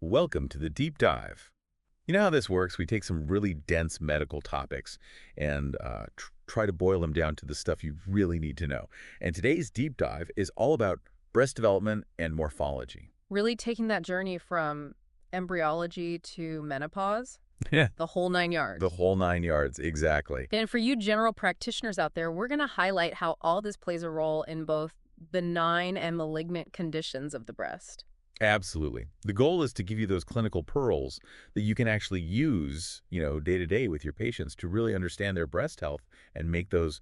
Welcome to the deep dive. You know how this works? We take some really dense medical topics and try to boil them down to the stuff you really need to know. And today's deep dive is all about breast development and morphology. Really taking that journey from embryology to menopause, Yeah. the whole 9 yards. The whole 9 yards, exactly. And for you general practitioners out there, we're going to highlight how all this plays a role in both benign and malignant conditions of the breast. Absolutely. The goal is to give you those clinical pearls that you can actually use, day to day with your patients to really understand their breast health and make those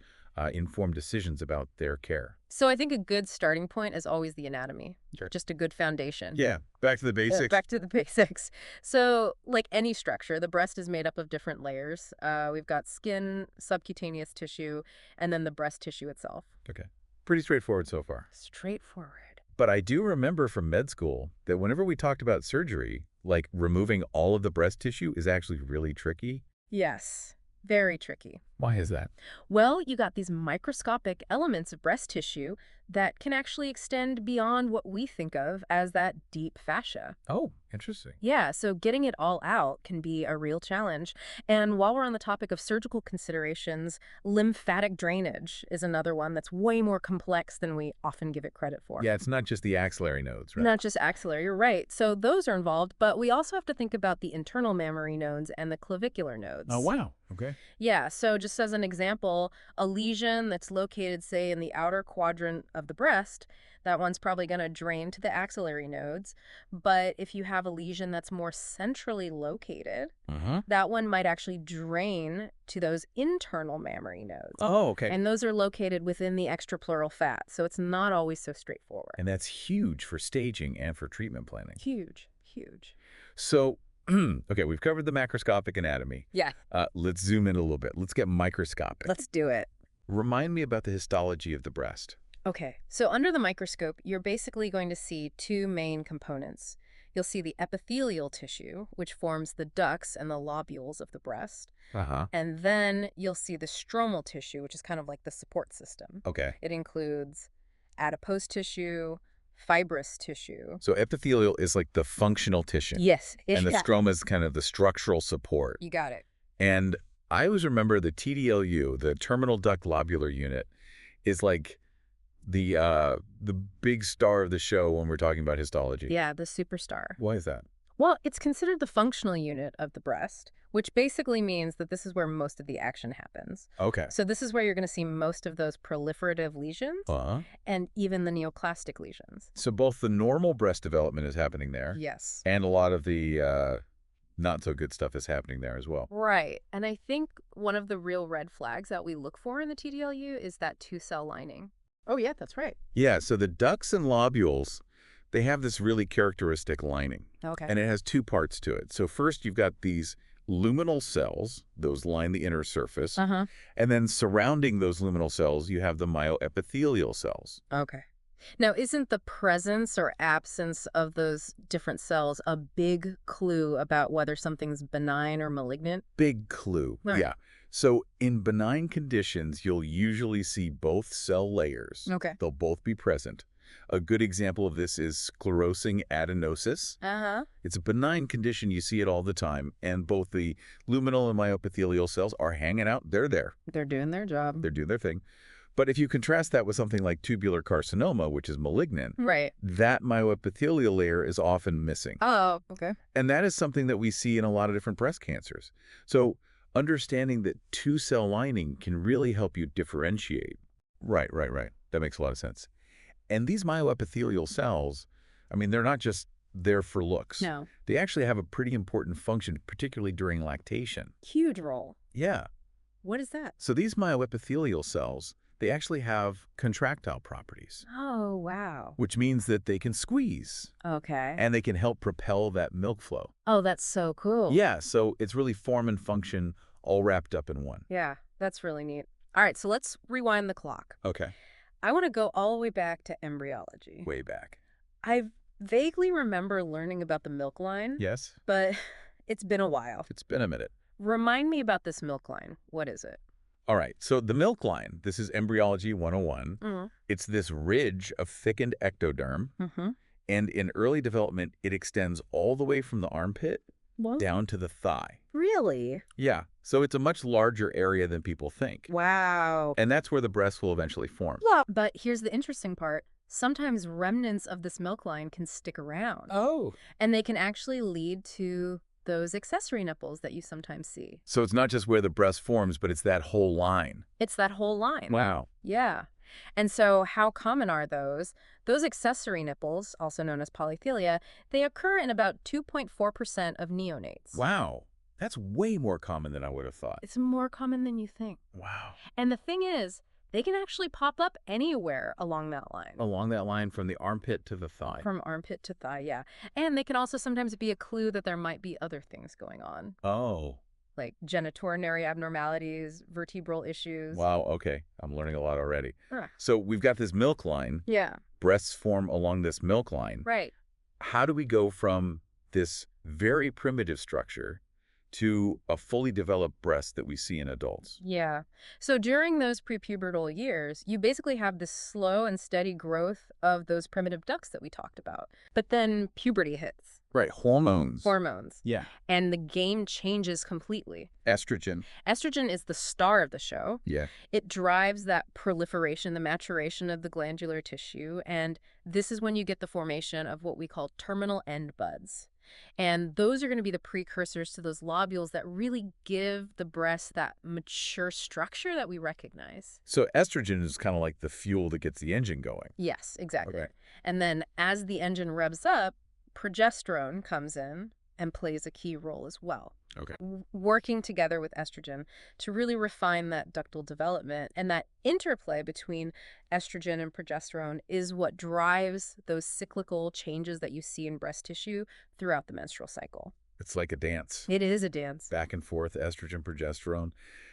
informed decisions about their care. So I think a good starting point is always the anatomy, Sure. just a good foundation. Yeah, back to the basics. Back to the basics. So like any structure, the breast is made up of different layers. We've got skin, subcutaneous tissue, and then the breast tissue itself. Okay. Pretty straightforward so far. Straightforward. But I do remember from med school that whenever we talked about surgery, like removing all of the breast tissue is actually really tricky. Yes, very tricky. Why is that? Well, you got these microscopic elements of breast tissue that can actually extend beyond what we think of as that deep fascia. Oh, interesting. Yeah, so getting it all out can be a real challenge. And while we're on the topic of surgical considerations, lymphatic drainage is another one that's way more complex than we often give it credit for. Yeah, it's not just the axillary nodes, right? Not just axillary, you're right. So those are involved, but we also have to think about the internal mammary nodes and the clavicular nodes. Oh, wow. Okay. Yeah, so just as an example, a lesion that's located, say, in the outer quadrant of the breast, that one's probably going to drain to the axillary nodes. But if you have a lesion that's more centrally located, that one might actually drain to those internal mammary nodes. Oh, okay. And those are located within the extrapleural fat, so it's not always so straightforward. And that's huge for staging and for treatment planning. Huge, huge. So, okay, we've covered the macroscopic anatomy. Yeah. Let's zoom in a little bit. Let's get microscopic. Let's do it. Remind me about the histology of the breast. Okay, so under the microscope, you're basically going to see two main components. You'll see the epithelial tissue, which forms the ducts and the lobules of the breast. And then you'll see the stromal tissue, which is kind of like the support system. Okay. It includes adipose tissue, fibrous tissue. So epithelial is like the functional tissue. Yes. And the stroma is kind of the structural support. You got it. And I always remember the TDLU, the terminal duct lobular unit, is like the big star of the show when we're talking about histology. Yeah, the superstar. Why is that? Well, it's considered the functional unit of the breast, which basically means that this is where most of the action happens. Okay. So this is where you're going to see most of those proliferative lesions and even the neoplastic lesions. So both the normal breast development is happening there. Yes. And a lot of the not so good stuff is happening there as well. Right. And I think one of the real red flags that we look for in the TDLU is that two-cell lining. Oh, yeah, that's right. Yeah, so the ducts and lobules, they have this really characteristic lining. Okay. And it has two parts to it. So first you've got these luminal cells, those line the inner surface. And then surrounding those luminal cells, you have the myoepithelial cells. Okay. Now, isn't the presence or absence of those different cells a big clue about whether something's benign or malignant? Big clue. Right. Yeah. So in benign conditions, you'll usually see both cell layers. Okay. They'll both be present. A good example of this is sclerosing adenosis. It's a benign condition. You see it all the time. And both the luminal and myoepithelial cells are hanging out. They're there. They're doing their job. They're doing their thing. But if you contrast that with something like tubular carcinoma, which is malignant, Right. that myoepithelial layer is often missing. Oh, okay. And that is something that we see in a lot of different breast cancers. So understanding that two-cell lining can really help you differentiate. Right. That makes a lot of sense. And these myoepithelial cells, I mean, they're not just there for looks. No. They actually have a pretty important function, particularly during lactation. Huge role. Yeah. What is that? So these myoepithelial cells, they actually have contractile properties. Oh, wow. Which means that they can squeeze. Okay. And they can help propel that milk flow. Oh, that's so cool. Yeah, so it's really form and function all wrapped up in one. Yeah, that's really neat. All right, so let's rewind the clock. Okay. I want to go all the way back to embryology. Way back. I vaguely remember learning about the milk line. Yes? But it's been a while. It's been a minute. Remind me about this milk line. What is it? All right, so the milk line, this is Embryology 101. It's this ridge of thickened ectoderm. And in early development, it extends all the way from the armpit What? down to the thigh. Really? Yeah, so it's a much larger area than people think. Wow. And that's where the breast will eventually form. Well, but here's the interesting part. Sometimes remnants of this milk line can stick around, Oh. and they can actually lead to those accessory nipples that you sometimes see. So it's not just where the breast forms, but it's that whole line. It's that whole line. Wow. Yeah. And so how common are those? Those accessory nipples, also known as polythelia, they occur in about 2.4% of neonates. Wow. That's way more common than I would have thought. It's more common than you think. Wow. And the thing is, they can actually pop up anywhere along that line. Along that line from the armpit to the thigh. From armpit to thigh, yeah. And they can also sometimes be a clue that there might be other things going on, Oh. like genitourinary abnormalities, vertebral issues. Wow, okay. I'm learning a lot already. Ah. So we've got this milk line. Yeah, Breasts form along this milk line. right. How do we go from this very primitive structure to a fully developed breast that we see in adults? Yeah. So during those prepubertal years, you basically have this slow and steady growth of those primitive ducts that we talked about. But then puberty hits, Right, hormones. hormones, Yeah. and the game changes completely. Estrogen. Estrogen is the star of the show. Yeah. It drives that proliferation, the maturation of the glandular tissue, and this is when you get the formation of what we call terminal end buds. And those are going to be the precursors to those lobules that really give the breast that mature structure that we recognize. So estrogen is kind of like the fuel that gets the engine going. Yes, exactly. Okay. And then as the engine revs up, progesterone comes in and plays a key role as well. Okay. Working together with estrogen to really refine that ductal development, and that interplay between estrogen and progesterone is what drives those cyclical changes that you see in breast tissue throughout the menstrual cycle. It's like a dance. It is a dance. Back and forth, estrogen, progesterone.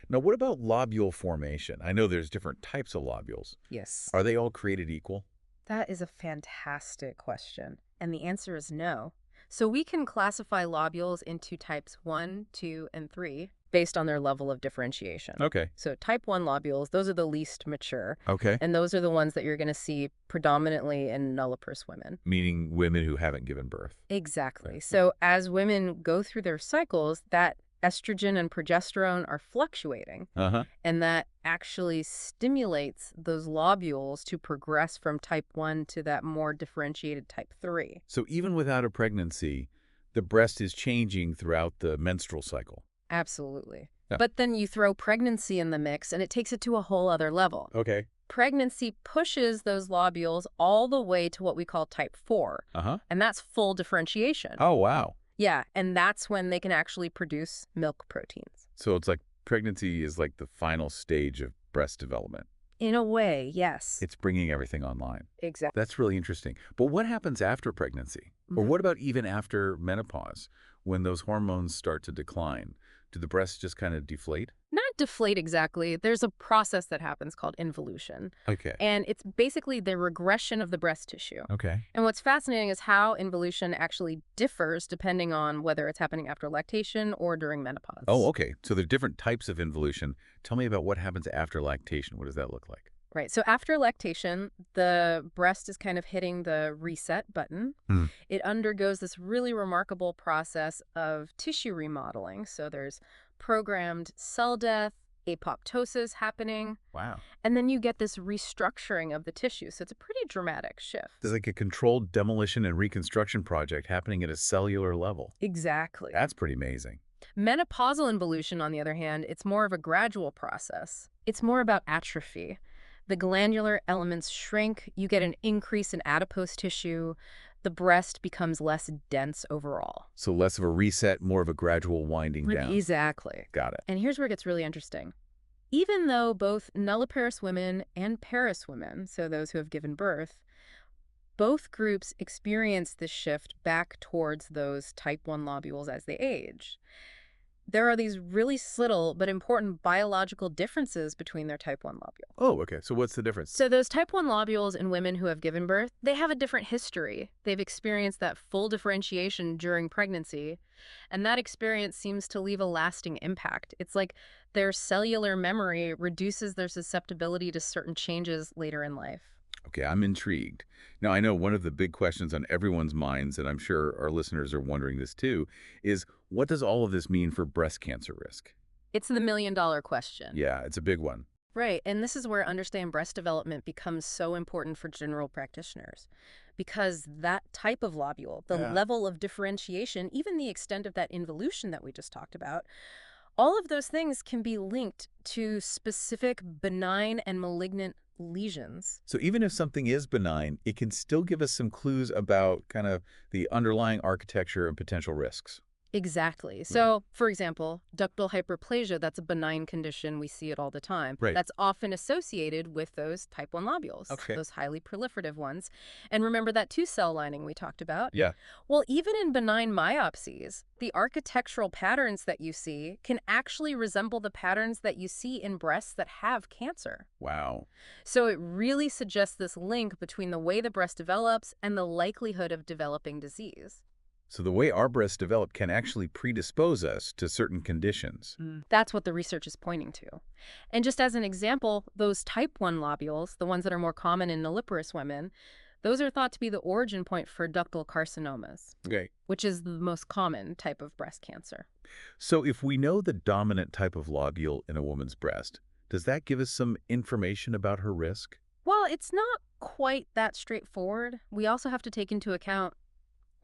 Now, what about lobule formation? I know there's different types of lobules. Yes. Are they all created equal? That is a fantastic question. And the answer is no. So we can classify lobules into types 1, 2, and 3 based on their level of differentiation. Okay. So type 1 lobules, those are the least mature. Okay. And those are the ones that you're going to see predominantly in nulliparous women. Meaning women who haven't given birth. Exactly. Right. So as women go through their cycles, that estrogen and progesterone are fluctuating. Uh-huh. And that actually stimulates those lobules to progress from type 1 to that more differentiated type 3. So even without a pregnancy, the breast is changing throughout the menstrual cycle. Absolutely. Yeah. But then you throw pregnancy in the mix and it takes it to a whole other level. Okay. Pregnancy pushes those lobules all the way to what we call type 4. Uh-huh. And that's full differentiation. Oh, wow. Yeah, and that's when they can actually produce milk proteins. So it's like pregnancy is like the final stage of breast development. In a way, yes. It's bringing everything online. Exactly. That's really interesting. But what happens after pregnancy? Or what about even after menopause, when those hormones start to decline? Do the breasts just kind of deflate? Not deflate exactly. There's a process that happens called involution. Okay. And it's basically the regression of the breast tissue. Okay. And what's fascinating is how involution actually differs depending on whether it's happening after lactation or during menopause. Oh, okay. So there are different types of involution. Tell me about what happens after lactation. What does that look like? Right. So after lactation, the breast is kind of hitting the reset button. Hmm. It undergoes this really remarkable process of tissue remodeling. So there's programmed cell death, apoptosis happening, Wow. and then you get this restructuring of the tissue. So it's a pretty dramatic shift. There's like a controlled demolition and reconstruction project happening at a cellular level. Exactly. That's pretty amazing. Menopausal involution, on the other hand, it's more of a gradual process. It's more about atrophy. The glandular elements shrink, you get an increase in adipose tissue, the breast becomes less dense overall. So less of a reset, more of a gradual winding down. Exactly. Got it. And here's where it gets really interesting. Even though both nulliparous women and parous women, so those who have given birth, both groups experience this shift back towards those type 1 lobules as they age, there are these really subtle but important biological differences between their type 1 lobule. Oh, okay. So what's the difference? So those type 1 lobules in women who have given birth, they have a different history. They've experienced that full differentiation during pregnancy, and that experience seems to leave a lasting impact. It's like their cellular memory reduces their susceptibility to certain changes later in life. Okay, I'm intrigued. Now, I know one of the big questions on everyone's minds, and I'm sure our listeners are wondering this too, is what does all of this mean for breast cancer risk? It's the million-dollar question. Yeah, it's a big one. Right, and this is where understand breast development becomes so important for general practitioners. Because that type of lobule, the Yeah. level of differentiation, even the extent of that involution that we just talked about, all of those things can be linked to specific benign and malignant lesions. So even if something is benign, it can still give us some clues about kind of the underlying architecture and potential risks. Exactly. Right. So, for example, ductal hyperplasia, that's a benign condition. We see it all the time. Right. That's often associated with those type 1 lobules, Okay. those highly proliferative ones. And remember that two-cell lining we talked about? Yeah. Well, even in benign myopsies, the architectural patterns that you see can actually resemble the patterns that you see in breasts that have cancer. Wow. So it really suggests this link between the way the breast develops and the likelihood of developing disease. So the way our breasts develop can actually predispose us to certain conditions. That's what the research is pointing to. And just as an example, those type 1 lobules, the ones that are more common in nulliparous women, those are thought to be the origin point for ductal carcinomas, Okay. which is the most common type of breast cancer. So if we know the dominant type of lobule in a woman's breast, does that give us some information about her risk? Well, it's not quite that straightforward. We also have to take into account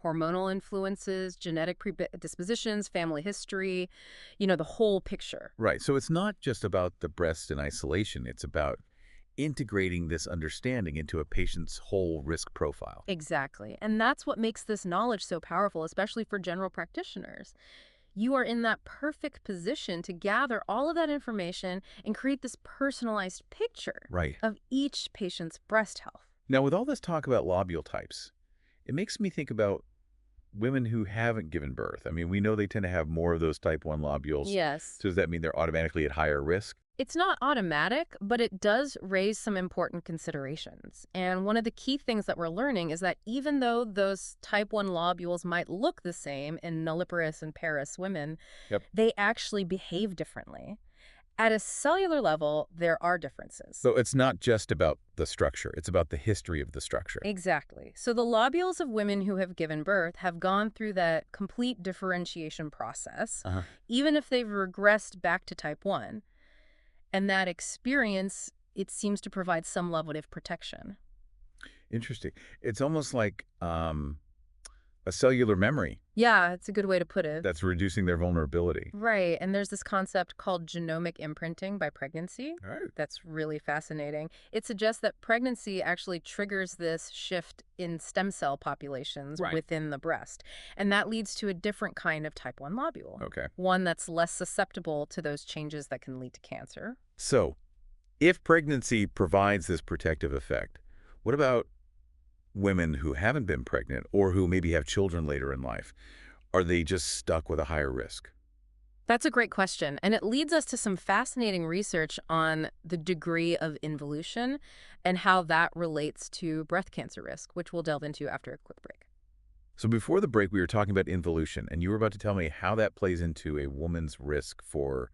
hormonal influences, genetic predispositions, family history, the whole picture. Right. So it's not just about the breast in isolation. It's about integrating this understanding into a patient's whole risk profile. Exactly. And that's what makes this knowledge so powerful, especially for general practitioners. You are in that perfect position to gather all of that information and create this personalized picture Right. of each patient's breast health. Now, with all this talk about lobule types, it makes me think about women who haven't given birth. I mean, we know they tend to have more of those type 1 lobules. Yes. So does that mean they're automatically at higher risk? It's not automatic, but it does raise some important considerations. And one of the key things that we're learning is that even though those type 1 lobules might look the same in nulliparous and parous women, Yep. they actually behave differently. At a cellular level, there are differences. So it's not just about the structure. It's about the history of the structure. Exactly. So the lobules of women who have given birth have gone through that complete differentiation process, Uh-huh. even if they've regressed back to type 1. And that experience, it seems to provide some level of protection. Interesting. It's almost like a cellular memory Yeah, it's a good way to put it. that's reducing their vulnerability. Right. And there's this concept called genomic imprinting by pregnancy. All right. That's really fascinating. It suggests that pregnancy actually triggers this shift in stem cell populations Right. within the breast. And that leads to a different kind of type 1 lobule, Okay. one that's less susceptible to those changes that can lead to cancer. So if pregnancy provides this protective effect, what about women who haven't been pregnant or who maybe have children later in life? Are they just stuck with a higher risk? That's a great question. And it leads us to some fascinating research on the degree of involution and how that relates to breast cancer risk, which we'll delve into after a quick break. So before the break, we were talking about involution, and you were about to tell me how that plays into a woman's risk for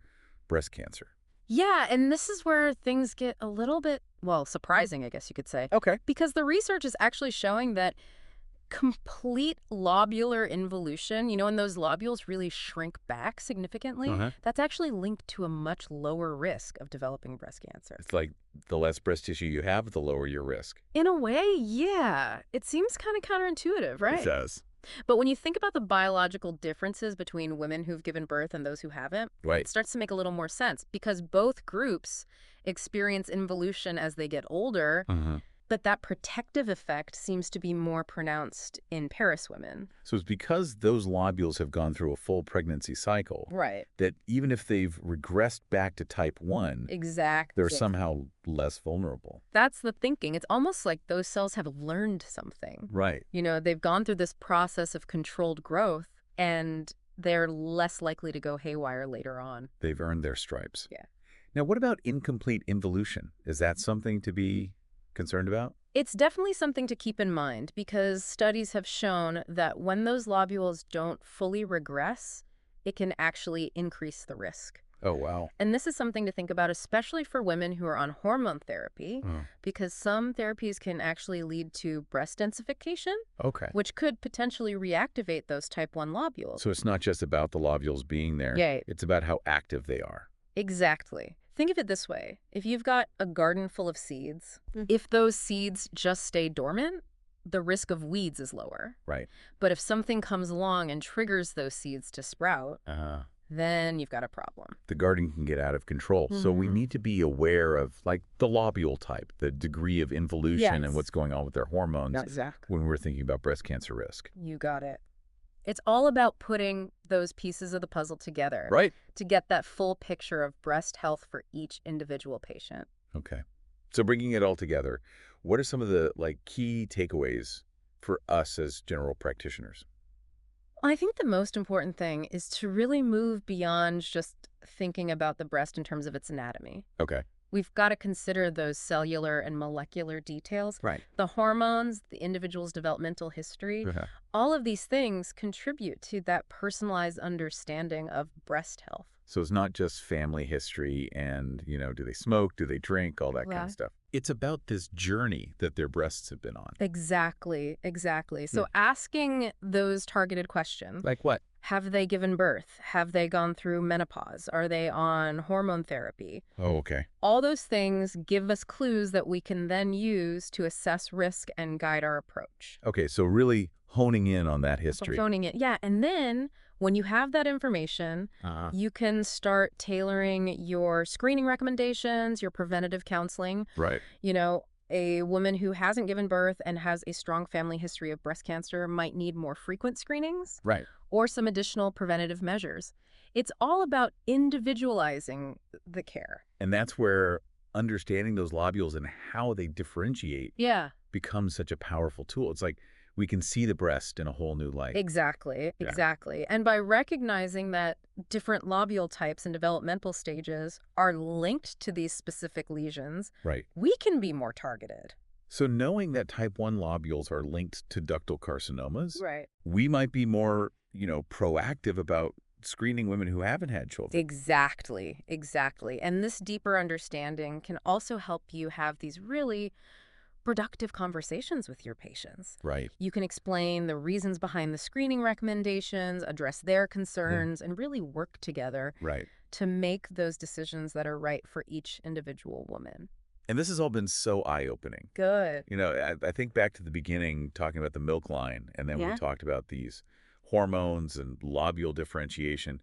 breast cancer. Yeah, and this is where things get a little bit, well, surprising, I guess you could say, Okay. because the research is actually showing that complete lobular involution, when those lobules really shrink back significantly, Uh-huh. that's actually linked to a much lower risk of developing breast cancer. It's like the less breast tissue you have, the lower your risk. In a way, yeah. It seems kind of counterintuitive, right? It does. But when you think about the biological differences between women who've given birth and those who haven't, Right. it starts to make a little more sense because both groups experience involution as they get older, Uh-huh. but that protective effect seems to be more pronounced in parous women. So it's because those lobules have gone through a full pregnancy cycle Right. that even if they've regressed back to type 1, Exactly. they're somehow less vulnerable. That's the thinking. It's almost like those cells have learned something. Right. They've gone through this process of controlled growth, and they're less likely to go haywire later on. They've earned their stripes. Yeah. Now, what about incomplete involution? Is that something to be concerned about? It's definitely something to keep in mind because studies have shown that when those lobules don't fully regress, it can actually increase the risk. Oh, wow. And this is something to think about, especially for women who are on hormone therapy, Oh, because some therapies can actually lead to breast densification, okay. which could potentially reactivate those type 1 lobules. So it's not just about the lobules being there. Yeah, It's about how active they are. exactly. Think of it this way. If you've got a garden full of seeds, if those seeds just stay dormant, the risk of weeds is lower. Right. But if something comes along and triggers those seeds to sprout, Uh, then you've got a problem. the garden can get out of control. So we need to be aware of, like, the lobule type, the degree of involution and Yes. what's going on with their hormones Exactly. when we're thinking about breast cancer risk. You got it. It's all about putting those pieces of the puzzle together Right. to get that full picture of breast health for each individual patient. Okay. So bringing it all together, what are some of the, like, key takeaways for us as general practitioners? I think the most important thing is to really move beyond just thinking about the breast in terms of its anatomy. Okay. We've got to consider those cellular and molecular details, Right. the hormones, the individual's developmental history. All of these things contribute to that personalized understanding of breast health. So it's not just family history and, do they smoke, do they drink, all that kind Yeah. of stuff. It's about this journey that their breasts have been on. Exactly, exactly. So asking those targeted questions, Like what? have they given birth? Have they gone through menopause? Are they on hormone therapy? Oh, okay. All those things give us clues that we can then use to assess risk and guide our approach. Okay, so really honing in on that history. Phoning it. Yeah, and then when you have that information, you can start tailoring your screening recommendations, your preventative counseling. Right. A woman who hasn't given birth and has a strong family history of breast cancer might need more frequent screenings Right. or some additional preventative measures. It's all about individualizing the care. And that's where understanding those lobules and how they differentiate Yeah. becomes such a powerful tool. It's like we can see the breast in a whole new light. Exactly, Yeah. exactly. And by recognizing that different lobule types and developmental stages are linked to these specific lesions, Right. we can be more targeted. So knowing that type 1 lobules are linked to ductal carcinomas, Right. we might be more, proactive about screening women who haven't had children. Exactly, exactly. And this deeper understanding can also help you have these really productive conversations with your patients. Right. You can explain the reasons behind the screening recommendations, address their concerns, and really work together Right. to make those decisions that are right for each individual woman. And this has all been so eye-opening. Good. I think back to the beginning, talking about the milk line, and then we Yeah. talked about these hormones and lobule differentiation.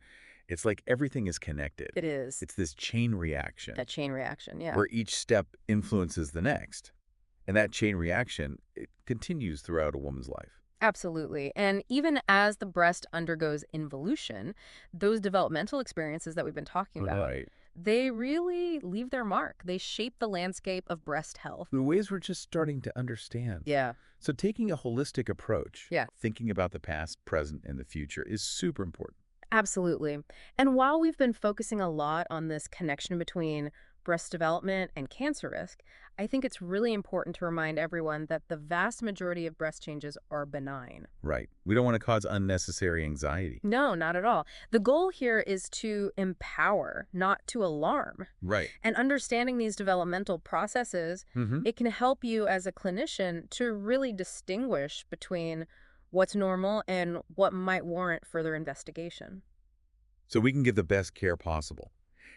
It's like everything is connected. It is. It's this chain reaction That chain reaction, yeah. where each step influences the next. And that chain reaction, it continues throughout a woman's life. Absolutely. And even as the breast undergoes involution, those developmental experiences that we've been talking about, Right. they really leave their mark. They shape the landscape of breast health. The ways we're just starting to understand. Yeah. So taking a holistic approach, Yeah. thinking about the past, present, and the future is super important. Absolutely. And while we've been focusing a lot on this connection between breast development and cancer risk, I think it's really important to remind everyone that the vast majority of breast changes are benign. Right. We don't want to cause unnecessary anxiety. No, not at all. The goal here is to empower, not to alarm. Right. And understanding these developmental processes, it can help you as a clinician to really distinguish between what's normal and what might warrant further investigation. So we can give the best care possible.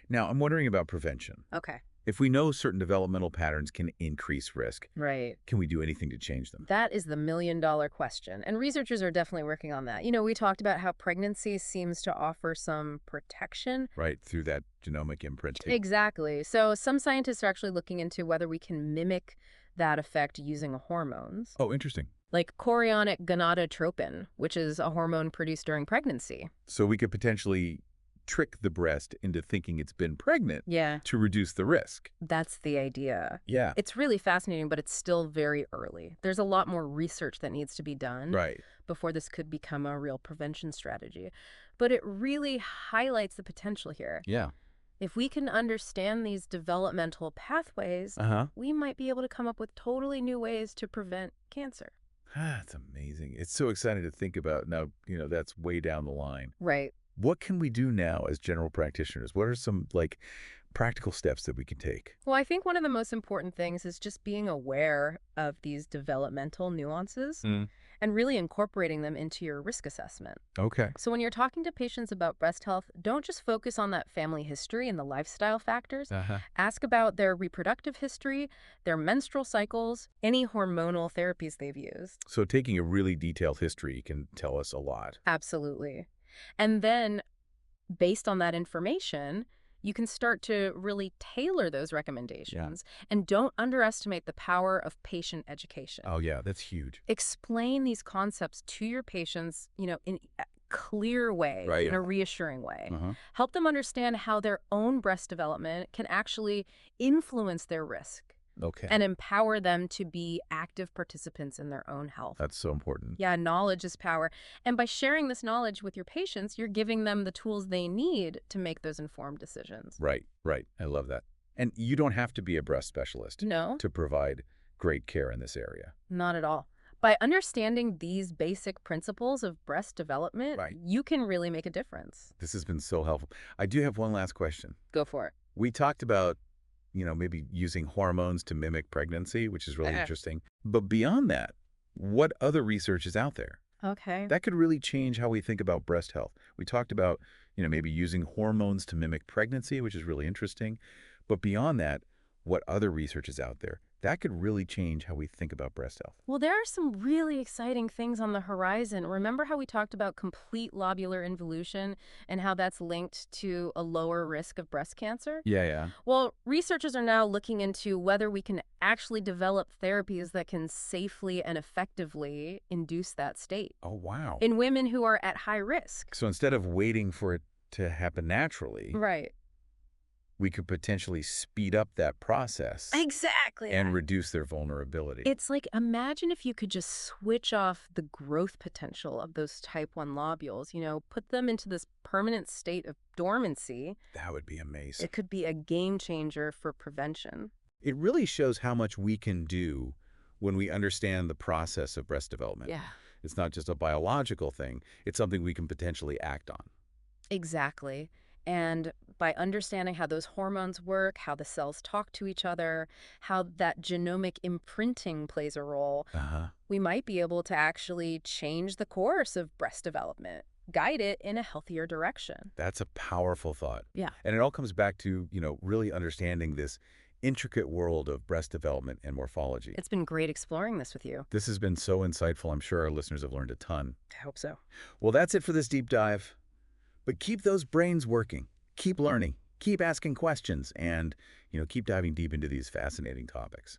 Now, I'm wondering about prevention. Okay. If we know certain developmental patterns can increase risk, Right. can we do anything to change them? That is the million-dollar question. And researchers are definitely working on that. We talked about how pregnancy seems to offer some protection. Right, through that genomic imprinting. Exactly. So some scientists are actually looking into whether we can mimic that effect using hormones, Oh, interesting. like chorionic gonadotropin, which is a hormone produced during pregnancy. So we could potentially trick the breast into thinking it's been pregnant Yeah, to reduce the risk. that's the idea. Yeah. It's really fascinating, but it's still very early. There's a lot more research that needs to be done Right. before this could become a real prevention strategy. But it really highlights the potential here. Yeah. If we can understand these developmental pathways, Uh-huh. we might be able to come up with totally new ways to prevent cancer. That's amazing. It's so exciting to think about. Now, that's way down the line. Right. What can we do now as general practitioners? What are some, like, practical steps that we can take? Well, I think one of the most important things is just being aware of these developmental nuances Mm. and really incorporating them into your risk assessment. Okay. So when you're talking to patients about breast health, don't just focus on that family history and the lifestyle factors. Uh-huh. Ask about their reproductive history, their menstrual cycles, any hormonal therapies they've used. So taking a really detailed history can tell us a lot. Absolutely. And then, based on that information, you can start to really tailor those Yeah. recommendations. And don't underestimate the power of patient education. Oh, yeah, that's huge. Explain these concepts to your patients, in a clear way, Right. in a reassuring way. Uh-huh. Help them understand how their own breast development can actually influence their risk Okay. and empower them to be active participants in their own health. That's so important. Yeah, knowledge is power. And by sharing this knowledge with your patients, you're giving them the tools they need to make those informed decisions. Right, right. I love that. And you don't have to be a breast specialist No, to provide great care in this area. not at all. By understanding these basic principles of breast development, Right. you can really make a difference. This has been so helpful. I do have one last question. Go for it. We talked about, maybe using hormones to mimic pregnancy, which is really interesting. But beyond that, what other research is out there Okay. that could really change how we think about breast health? We talked about, maybe using hormones to mimic pregnancy, which is really interesting. But beyond that, what other research is out there that could really change how we think about breast health? Well, there are some really exciting things on the horizon. Remember how we talked about complete lobular involution and how that's linked to a lower risk of breast cancer? Yeah, yeah. Well, researchers are now looking into whether we can actually develop therapies that can safely and effectively induce that state Oh, wow. in women who are at high risk. So instead of waiting for it to happen naturally, Right. we could potentially speed up that process Exactly. and reduce their vulnerability. It's like, imagine if you could just switch off the growth potential of those type 1 lobules, put them into this permanent state of dormancy. That would be amazing. It could be a game changer for prevention. It really shows how much we can do when we understand the process of breast development. Yeah. It's not just a biological thing. It's something we can potentially act on. Exactly. And by understanding how those hormones work, how the cells talk to each other, how that genomic imprinting plays a role, Uh-huh. we might be able to actually change the course of breast development, guide it in a healthier direction. That's a powerful thought. Yeah. And it all comes back to, really understanding this intricate world of breast development and morphology. It's been great exploring this with you. This has been so insightful. I'm sure our listeners have learned a ton. I hope so. Well, that's it for this deep dive. But keep those brains working. Keep learning. Keep asking questions. And, keep diving deep into these fascinating topics.